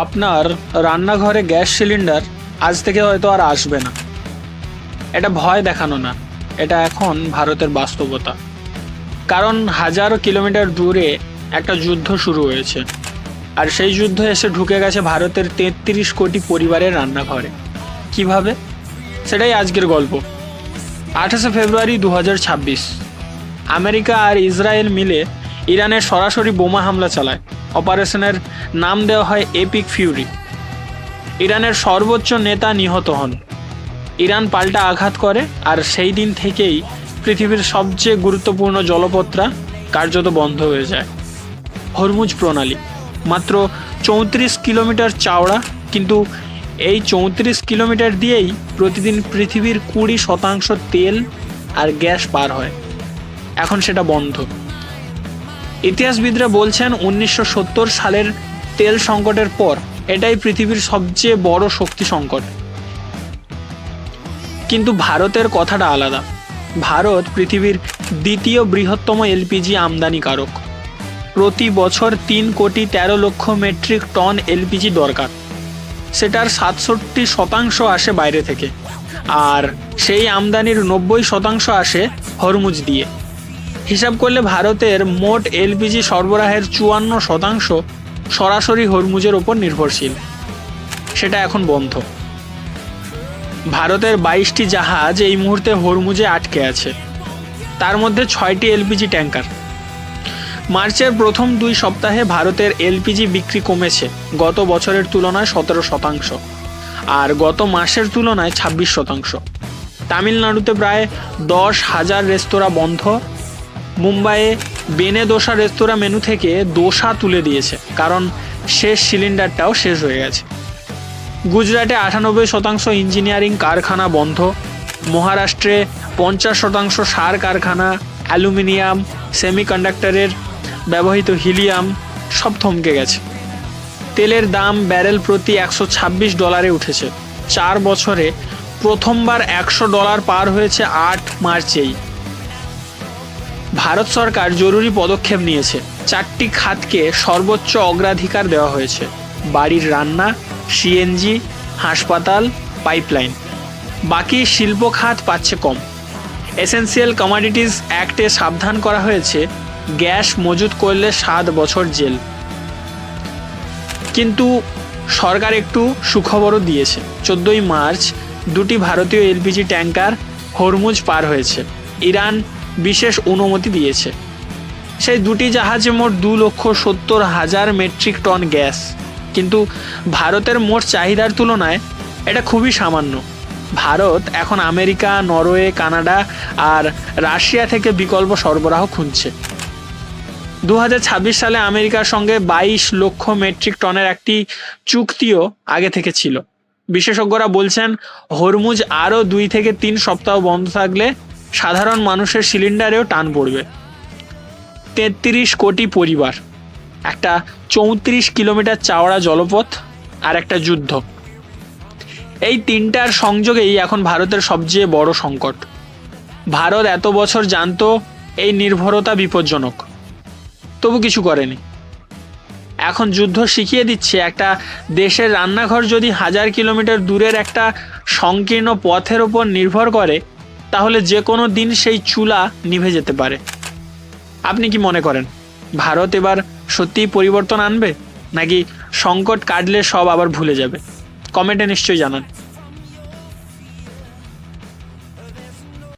আপনার রান্নাঘরে gas cylinder আজ থেকে হয়তো আর আসবে না। এটা ভয় দেখানো না, এটা এখন ভারতের বাস্তবতা। কারণ হাজারো কিলোমিটার দূরে একটা যুদ্ধ শুরু হয়েছে, আর সেই যুদ্ধ এসে ঢুকে গেছে ভারতের 33 কোটি পরিবারের রান্নাঘরে। কিভাবে? সেটাই আজকের গল্প। 28শে ফেব্রুয়ারি 2026 আমেরিকা আর ইসরায়েল মিলে ইরানের সরাসরি বোমা হামলা চালায়। অপারেশনের নাম দেওয়া হয় এপিক ফিউরি। ইরানের সর্বোচ্চ নেতা নিহত হন। ইরান পাল্টা আঘাত করে, আর সেই দিন থেকেই পৃথিবীর সবচেয়ে গুরুত্বপূর্ণ জলপথটা কার্যত বন্ধ হয়ে যায়। হরমুজ প্রণালী মাত্র 34 কিলোমিটার চওড়া, কিন্তু এই 34 কিলোমিটার দিয়েই প্রতিদিন পৃথিবীর 20% তেল আর গ্যাস পার হয়। এখন সেটা বন্ধ। ইতিহাসবিদরা বলছেন 1970 সালের তেল সংকটের পর এটাই পৃথিবীর সবচেয়ে বড় শক্তি সংকট। কিন্তু ভারতের কথাটা আলাদা। ভারত পৃথিবীর দ্বিতীয় বৃহত্তম এলপিজি আমদানিকারক। প্রতি বছর 3,13,00,000 মেট্রিক টন এলপিজি দরকার। সেটার 67% আসে বাইরে থেকে, আর সেই আমদানির 90% আসে হরমুজ দিয়ে। হিসাব করলে ভারতের মোট এলপিজি সরবরাহের 54% সরাসরি হরমুজের ওপর নির্ভরশীল। সেটা এখন বন্ধ। ভারতের 22টি জাহাজ এই মুহূর্তে হরমুজে আটকে আছে, তার মধ্যে 6টি এলপিজি ট্যাঙ্কার। মার্চের প্রথম 2 সপ্তাহে ভারতের এলপিজি বিক্রি কমেছে গত বছরের তুলনায় 17%, আর গত মাসের তুলনায় 26%। তামিলনাড়ুতে প্রায় 10,000 রেস্তোরাঁ বন্ধ। মুম্বাইয়ে বেনে দোসা রেস্তোরাঁ মেনু থেকে দোসা তুলে দিয়েছে, কারণ শেষ সিলিন্ডারটাও শেষ হয়ে গেছে। গুজরাটে 98% ইঞ্জিনিয়ারিং কারখানা বন্ধ। মহারাষ্ট্রে 50% সার কারখানা, অ্যালুমিনিয়াম, সেমিকন্ডাক্টরের ব্যবহৃত হিলিয়াম সব থমকে গেছে। তেলের দাম ব্যারেল প্রতি $126 উঠেছে। 4 বছরে প্রথমবার $100 পার হয়েছে 8 মার্চেই। ভারত সরকার জরুরি পদক্ষেপ নিয়েছে। 4টি খাতকে সর্বোচ্চ অগ্রাধিকার দেওয়া হয়েছে: বাড়ির রান্না, সিএনজি, হাসপাতাল, পাইপলাইন। বাকি শিল্প খাত পাচ্ছে কম। এসেন্সিয়াল কমোডিটিস অ্যাক্টে সাবধান করা হয়েছে, গ্যাস মজুত করলে 7 বছর জেল। কিন্তু সরকার একটু সুখবরও দিয়েছে। 14ই মার্চ 2টি ভারতীয় এলপিজি ট্যাঙ্কার হরমুজ পার হয়েছে। ইরান বিশেষ অনুমতি দিয়েছে। সেই 2টি জাহাজে মোট 2,70,000 মেট্রিক টন গ্যাস। কিন্তু ভারতের মোট চাহিদার তুলনায় এটা খুবই সামান্য। ভারত এখন আমেরিকা, নরওয়ে, কানাডা আর রাশিয়া থেকে বিকল্প সরবরাহ খুঁজছে। 2026 সালে আমেরিকার সঙ্গে 22 লক্ষ মেট্রিক টনের একটি চুক্তিও আগে থেকে ছিল। বিশেষজ্ঞরা বলছেন হরমুজ আরও 2 থেকে 3 সপ্তাহ বন্ধ থাকলে সাধারণ মানুষের সিলিন্ডারেও টান পড়বে। 33 কোটি পরিবার, একটা 34 কিলোমিটার চওড়া জলপথ, আর একটা যুদ্ধ। এই তিনটার সংযোগেই এখন ভারতের সবচেয়ে বড় সংকট। ভারত এত বছর জানতো এই নির্ভরতা বিপজ্জনক, তবু কিছু করেনি। এখন যুদ্ধ শিখিয়ে দিচ্ছে একটা দেশের রান্নাঘর যদি 1000 কিলোমিটার দূরের একটা সংকীর্ণ পথের ওপর নির্ভর করে, তাহলে যে কোনো দিন সেই চুলা নিভে যেতে পারে। আপনি কি মনে করেন ভারত এবার সত্যিই পরিবর্তন আনবে, নাকি সংকট কাটলে সব আবার ভুলে যাবে? কমেন্টে নিশ্চয়ই জানান।